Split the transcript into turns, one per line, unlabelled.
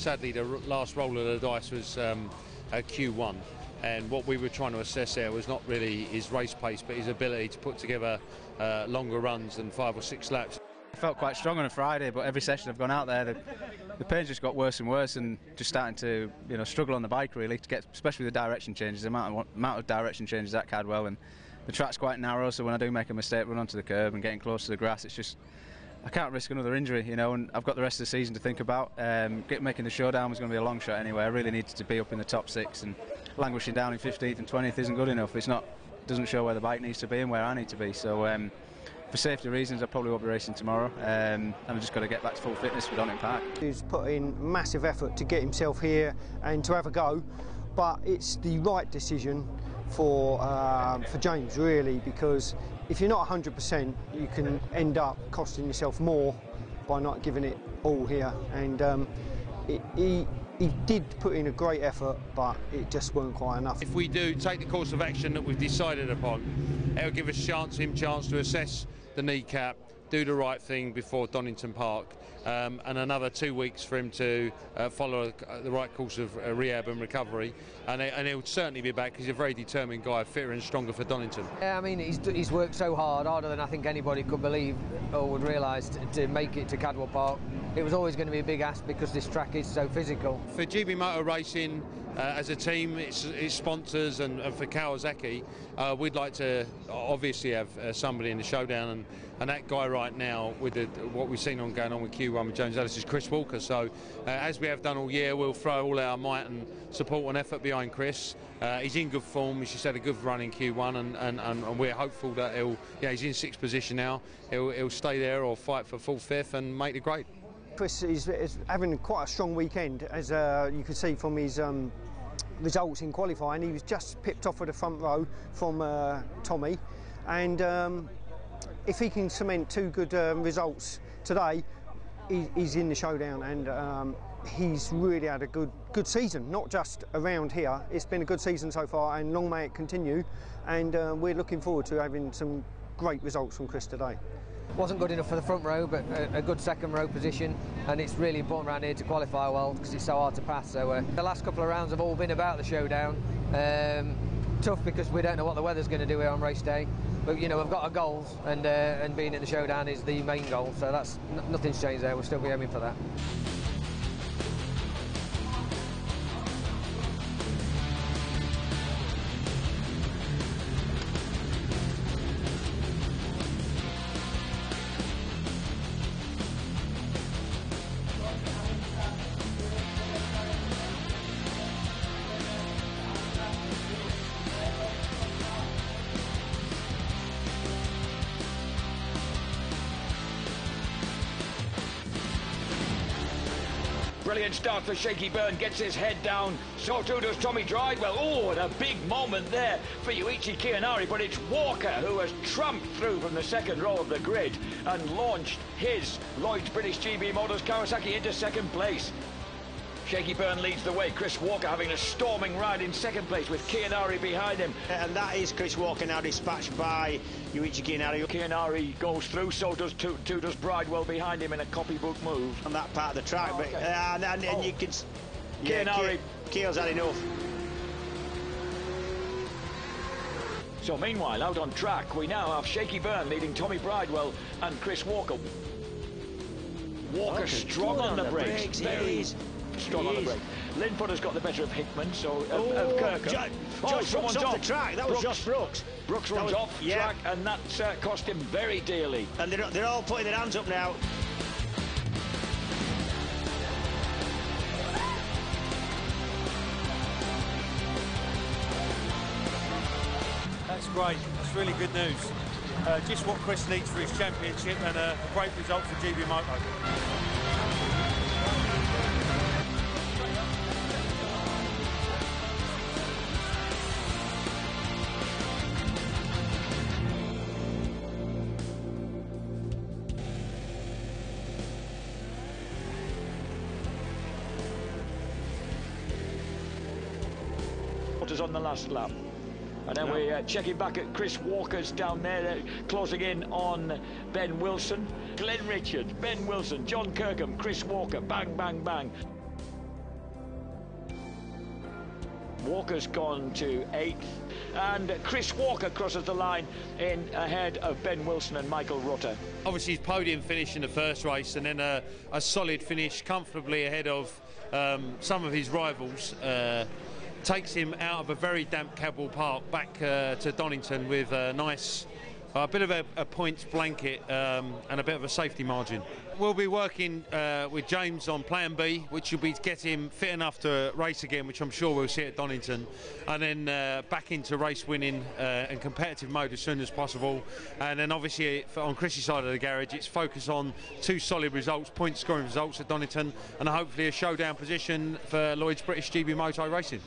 sadly the last roll of the dice was Q1, and what we were trying to assess there was not really his race pace, but his ability to put together longer runs than 5 or 6 laps.
I felt quite strong on a Friday, but every session I've gone out there, the pain just got worse and worse, and just starting to struggle on the bike really to get, especially with the direction changes, the amount of direction changes at Cadwell, and the track's quite narrow, so when I do make a mistake, run onto the curb and getting close to the grass, it's just I can't risk another injury, and I've got the rest of the season to think about. Making the showdown was going to be a long shot anyway. I really needed to be up in the top 6, and languishing down in 15th and 20th isn't good enough. Doesn't show where the bike needs to be and where I need to be. So for safety reasons, I probably won't be racing tomorrow, and I've just got to get back to full fitness for Donington Park.
He's put in massive effort to get himself here and to have a go, but it's the right decision for James really, because if you're not 100%, you can end up costing yourself more by not giving it all here. And he did put in a great effort, but it just weren't quite enough.
If we do take the course of action that we've decided upon, it'll give us him chance to assess the kneecap, do the right thing before Donington Park, and another 2 weeks for him to follow the right course of rehab and recovery, and he'll certainly be back because he's a very determined guy, fitter and stronger for Donington.
Yeah, I mean, he's worked so hard, harder than I think anybody could believe or would realise to make it to Cadwell Park. It was always going to be a big ask because this track is so physical.
For GBmoto Racing as a team, its sponsors, and for Kawasaki, we'd like to obviously have somebody in the showdown, and that guy right now with what we've seen going on with Q1 with James Ellison is Chris Walker. So as we have done all year, we'll throw all our might and support and effort behind Chris. He's in good form. He's just had a good run in Q1, and we're hopeful that he's in 6th position now. He'll stay there or fight for full 5th and make the grade.
Chris is having quite a strong weekend, as you can see from his results in qualifying. He was just pipped off with the front row from Tommy, and if he can cement 2 good results today, he's in the showdown, and he's really had a good season, not just around here. It's been a good season so far, and long may it continue, and we're looking forward to having some great results from Chris today.
Wasn't good enough for the front row, but a good second row position, and it's really important around here to qualify well because it's so hard to pass. So the last couple of rounds have all been about the showdown. Tough because we don't know what the weather's going to do here on race day, but we've got our goals, and being in the showdown is the main goal. So that's nothing's changed there. We'll still be aiming for that.
Brilliant start for Shaky Byrne, gets his head down, so too does Tommy Bridewell. Oh, and a big moment there for Yuichi Kiyanari, but it's Walker who has tramped through from the second row of the grid and launched his Lloyds British GB Motors Kawasaki into 2nd place. Shaky Byrne leads the way, Chris Walker having a storming ride in 2nd place with Kiyanari behind him.
And that is Chris Walker now dispatched by Yuichi Kiyanari.
Kiyanari goes through, so does does Bridewell behind him in a copybook move.
On that part of the track, but and you can...
Kiyanari.
Kiel's had enough.
So meanwhile, out on track, we now have Shaky Byrne leading Tommy Bridewell and Chris Walker. Walker strong on the brakes.
Very
strong on the brakes. Linfooter's got the better of Hickman, so of Kirkham.
Someone's off the track. That was Josh Brooks.
Brooks runs off track, and that cost him very dearly.
And they're all putting their hands up now.
That's great. That's really good news. Just what Chris needs for his championship, and a great result for GBmoto.
On the last lap, and then we're checking back at Chris Walker's down there, closing in on Ben Wilson, Glenn Richards, Ben Wilson, John Kirkham, Chris Walker, bang, bang, bang. Walker's gone to 8th. And Chris Walker crosses the line in ahead of Ben Wilson and Michael Rutter.
Obviously his podium finish in the first race, and then a solid finish comfortably ahead of some of his rivals takes him out of a very damp Cadwell Park back to Donington with a nice bit of a points blanket and a bit of a safety margin. We'll be working with James on plan B, which will be to get him fit enough to race again, which I'm sure we'll see at Donington, and then back into race winning and competitive mode as soon as possible. And then obviously on Chris's side of the garage, it's focus on 2 solid results, point scoring results at Donington, and hopefully a showdown position for Lloyds British GBmoto Racing.